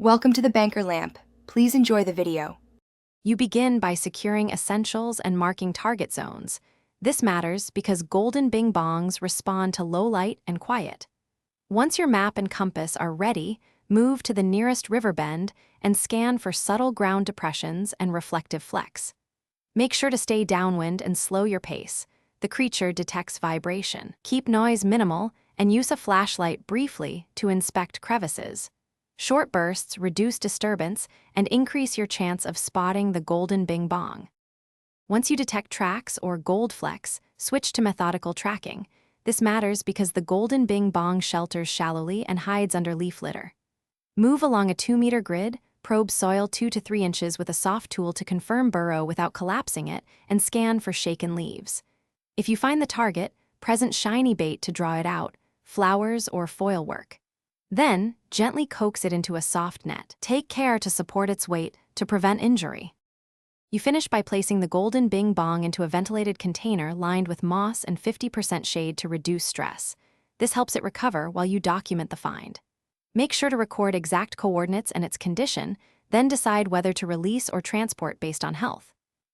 Welcome to the banker lamp. Please enjoy the video. You begin by securing essentials and marking target zones. This matters because golden bing bongs respond to low light and quiet. Once your map and compass are ready, move to the nearest river bend and scan for subtle ground depressions and reflective flecks. Make sure to stay downwind and slow your pace. The creature detects vibration. Keep noise minimal and use a flashlight briefly to inspect crevices. Short bursts reduce disturbance and increase your chance of spotting the golden bing bong. Once you detect tracks or gold flecks, switch to methodical tracking. This matters because the golden bing bong shelters shallowly and hides under leaf litter. Move along a 2-meter grid, probe soil 2 to 3 inches with a soft tool to confirm burrow without collapsing it, and scan for shaken leaves. If you find the target, present shiny bait to draw it out, flowers or foil work. Then, gently coax it into a soft net. Take care to support its weight to prevent injury. You finish by placing the golden bing bong into a ventilated container lined with moss and 50% shade to reduce stress. This helps it recover while you document the find. Make sure to record exact coordinates and its condition, then decide whether to release or transport based on health.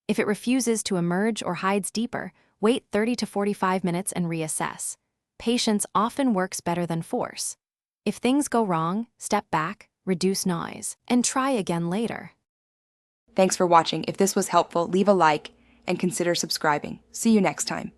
If it refuses to emerge or hides deeper, wait 30 to 45 minutes and reassess. Patience often works better than force. If things go wrong, step back, reduce noise, and try again later. Thanks for watching. If this was helpful, leave a like and consider subscribing. See you next time.